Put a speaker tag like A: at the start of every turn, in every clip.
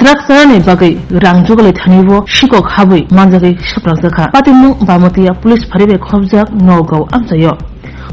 A: Drugs ni bagai rang jogale thanibo shikok habui manjagi saprangzakha patimung bamatia police pharibe khobjak nogau amsayo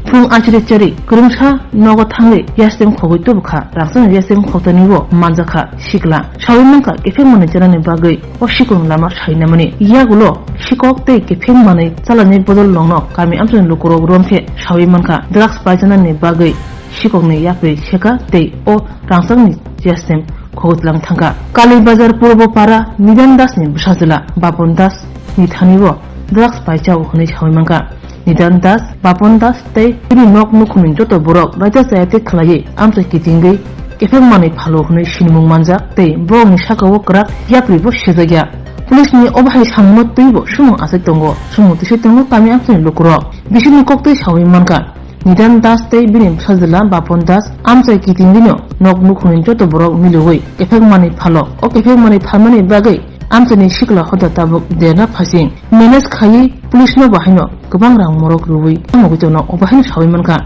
A: phung achire chari kurumsa nogo thangle yastem khogoi tobkha rangsan yastem khotanibo manjakha shikla shawimangka kefeng mane janani bagai o shikong lama sainamani yagulo shikok tei kefeng mane chalani bodol longno kami amsan lukurok romthe shawimangka drugs pajanani bagai shikokni yakbe sheka tei o rangsangni yastem khogotlang thangka Kali Bazar Purbo Para Nidan Das ni Busazila Bapon Das ni thanibo drugs paijao hone chawimangka Nidan Das Bapon Das tei ini nok nukhumin joto borok raja sayate khlai amsa kitingai kefeng mane phalo hone sinmung manjak tei borok ni sakao krak yapribo sejagya Police ni obhai sammo teibo sumo asai tongo sumo tise tongo kami amsa lukurok bisini koktei chawimangka Nidan Das tei bini Busazila Bapon Das amsa kitingino nok nukhumin joto borok milugoi kefeng mane phalo o kefeng mane phalmani bagai amsani shikla hoda tabuk dena phasing manage khai police no bahino gobang rang morok ruwi amogojono obahin sawimanka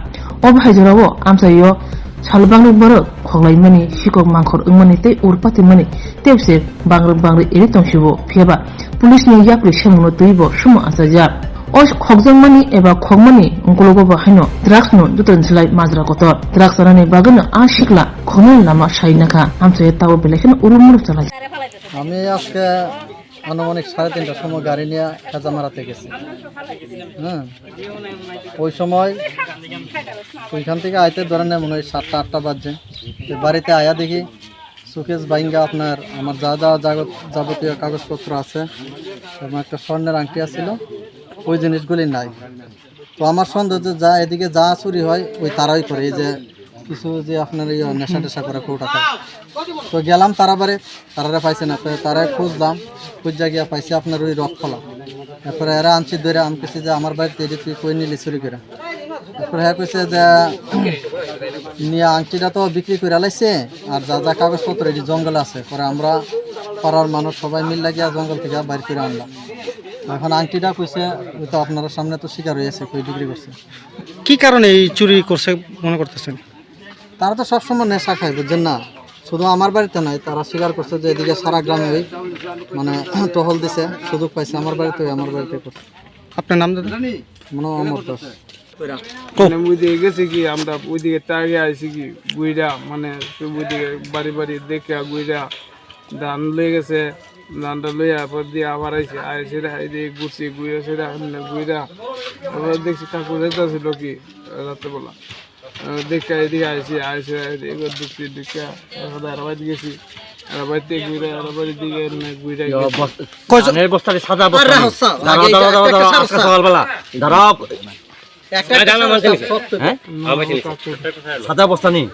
A: obahai jorabo amsayo salbang borok khoglai shikok mangkhor ungmani tei urpati mani tebse bangri eri tongsibo pheba police ni yakri semuno tuibo sumo asaja o khogjangmani eba khogmani ungkologo bahino drugs no duton silai majra kotor drugs rani bagano a shikla khonel lama sainaka amsayo tawo belekin urumur chalai
B: আমি আজকে আনুমানিক 3:30টার সময় গাড়ি নিয়ে খাজামারাতে গেছি। ওই সময় ওইখান থেকে আইতে ধরেন মনে হয় 7টা-8টা বাজছে। বাড়িতে আয়া দেখি সুকেশ বাইঙ্গা আপনার আমার যা যাবতীয় কাগজপত্র আছে এবং একটা স্বর্ণের আংটি আছিল ওই জিনিসগুলি নাই। তো আমার সন্দেহ যে যা এদিকে যা চুরি হয় ওই তারাই করে এই যে কিছু যে আপনার নেশা টেশা করে কৌটাতে তো গেলাম তারারে পাইছে না তারা খুঁজলাম খুঁজা গিয়া পাইছে আপনার ওই রথ খোলা তারপরে এরা আনছি ধরে আমি কেছি যে আমার বাড়িতে এটি তুই কই নিলি চুরি করে তারপরে হ্যাঁ কইছে যে নিয়ে আংটিটা তো বিক্রি করে লাইছে আর যা যা কাগজপত্র এটি জঙ্গলে আছে পরে আমরা পাড়ার মানুষ সবাই মিল লাগিয়া জঙ্গল থেকে বাইর করে আনলাম এখন আংটিটা কইছে ওই তো আপনার সামনে তো শিকার হয়েছে কই বিক্রি করছে
C: কি কারণে এই চুরি করছে মনে করতেছেন
B: তারা তো সবসময় নেশা খায় বুঝছেন না শুধু আমার বাড়িতে নয় তারা স্বীকার করছে যে এদিকে সারা গ্রামে ওই মানে টহল দিছে সুযোগ পাইছে আমার বাড়িতে করছে
C: আপনার নাম দাদা
B: মনে অমর দাস
D: মানে ওইদিকে গেছে কি আমরা ওইদিকে তাড়িয়ে আইছি কি গুইরা মানে ওইদিকে বাড়ি দেখে গুইরা ধান লয়ে গেছে ধানটা লইয়া পর দিয়ে আবার আইসে এদিকে ঘুরছি গুইরা সেটা গুইরা আবার দেখছি ঠাকুর ছিল কি রাত্রেবেলা দেখে এদিকে আইসি এদিকে ঢুকছি ঢুকে আরাবাদ গেছি আরাবাদে ঘুরে আরাবাড়ির দিকে ঘুরে
C: বস্তাটি সাদা বস্তা সকালবেলা ধরো সাদা বস্তা নেই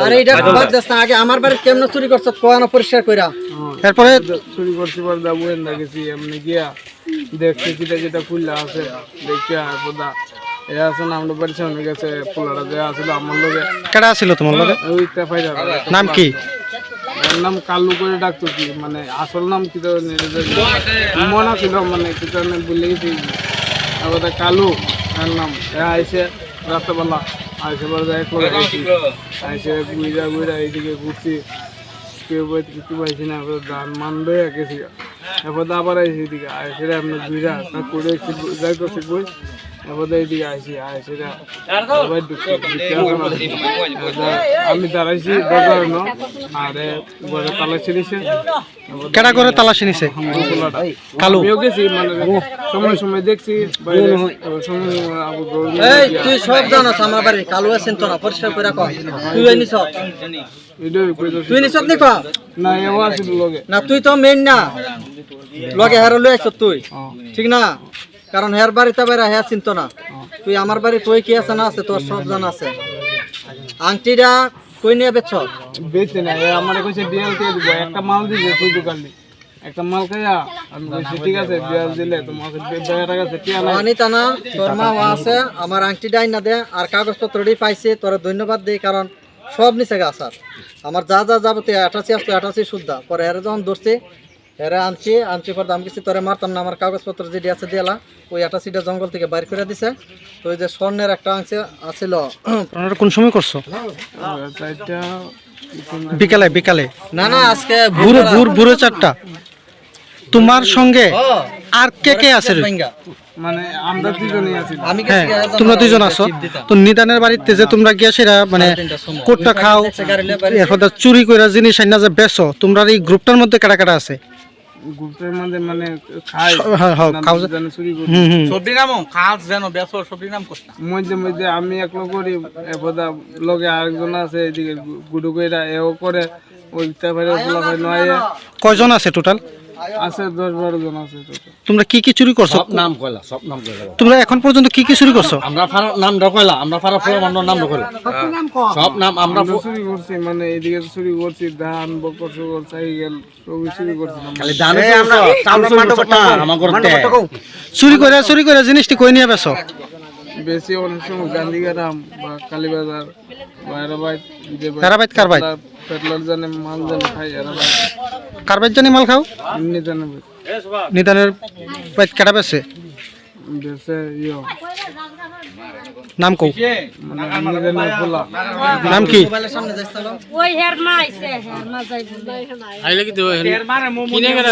B: আরে এটা বাদ দাস না আগে আমার বাড়ি কেমন চুরি করছ কোয়ানো পরিষ্কার কইরা
C: তারপরে
D: চুরি করতে পার দা বইন লাগেছি এমনি গিয়া দেখছি যেটা খুললা আছে দেখিয়া বোদা এ আছে না আমরা বাড়ি সামনে গেছে পোলাটা দেয়া আছিল আমার লগে
C: কেডা ছিল তোমার লগে
D: ওই তাফাইরা
C: নাম কি
D: নাম কালু করে ডাকতো কি মানে আসল নাম কি তো মনে ছিল মানে কি তো বলে গেছি আবার কালু এর নাম আইসে রাত্রেবেলা আইসে বলে এক লোক আইসে গুইরা এইদিকে ঘুরছি কেউ কিছু পাইছি না ধান মান লয়ে গেছি এরপর আবার আইসি এদিকে আইসে আপনি গুইরা করে যাই করছে বই এরপর এইদিকে আইসি আমি দাঁড়াইছি দরকার আর ঘরে তালাশি দিছে
C: কেডা করে তালাশি নিছে কালু
D: গেছি মানে সময় দেখছি
B: তুই সব জানাস আমার বাড়ি কালু আছেন তো না পরিষ্কার করে কর তুই নিছ তুই নিছ নি কর
D: না এও আসিল লগে
B: না তুই তো মেইন না লগে হেরে লই আইছ তুই ঠিক না কারণ হের বাড়িতে বাইরে হ্যাঁ চিন্ত না তুই আমার বাড়ি কই কি আছে না আছে তোর সব জানা আছে আংটিটা কই নিয়ে
D: বেচে না আমার কইছে বিয়াল দিয়ে দিব একটা মাল দিছে তুই দোকানে একটা মাল খাইয়া আমি কইছি ঠিক আছে বিয়াল দিলে তোমাকে বেয়ার কাছে টিয়া নাই
B: আনি তানা তোর মা আছে আমার আংটিটা আইনা দে আর কাগজপত্রটি পাইছে তোর ধন্যবাদ দেই কারণ সব নিচে গাছার আমার যা যাবতীয় 88 শুদ্ধা পরে এর যখন ধরছে এরা আনছি পর দাম কিছু তোরে মারতাম না আমার কাগজপত্র যেটি আছে দিলা ওই 88টা জঙ্গল থেকে বাইর করে দিছে তো ওই যে স্বর্ণের একটা অংশ আছিল
C: কোন সময় করছো বিকালে বিকালে
B: না না আজকে
C: বুড়ো 4টা তোমার সঙ্গে আর কে কে আছে রে?
D: মানে আমরা দুজনেই আছি।
B: আমি
C: হ্যাঁ তোমরা দুজন আছো তো নিদানের বাড়িতে যে তোমরা গিয়া সেরা মানে কোটটা খাও এরপর চুরি করে জিনিস আইনা যে বেচো তোমরা এই গ্রুপটার মধ্যে কাটা কাটা আছে
D: গ্রুপের মধ্যে মানে খাই
C: হ্যাঁ, হ্যাঁ, খাও যে-
D: জানে চুরি করি।
E: সবজি নাম কাজ যেন বেসো সবজি নাম করতাম
D: মধ্যে মধ্যে আমি একলো করি, এরপর লগে আরেকজন আছে এদিকে গুডু কইরা এও করে, ওই তারপরে ওগুলা হয় নয়
C: কয়জন আছে টোটাল
D: আছে 10-12 জন আছে total।
C: তোমরা কি কি চুরি করছো
E: নাম কইলা সব নাম কইলা
C: তোমরা এখন পর্যন্ত কি কি চুরি করছো
E: আমরা ফারা নাম কইলা আমরা ফারা পুরো নাম কইলা সব নাম আমরা
D: আমরা চুরি করছি, মানে এদিকে চুরি করছি ধান বকর সুগর সাইকেল সবই চুরি করছি।
E: খালি দানে আমরা মাটো কথা আমার করতে
C: চুরি করে জিনিসটি কই নিয়ে বেচো
D: বেশি অনেক সময় গান্ধীগ্রাম বা কালীবাজার বা এরাবাইত
C: এরাবাইত কার বাইত?
D: পেটলার জানে মাল জানে খাই এরাবাইত
C: কার বাইত জানি মাল খাও
D: এমনি জানে
C: নিদানের বাইত কাটা বেচে
D: বেশে ইয়ে
C: নাম কও
D: মানে এমনি জানে খোলা
C: নাম কি
B: সামনে যাইছিলাম
F: ওই হের মা আইছে হের মা যাইব
E: আইলে কি কিনে গেলে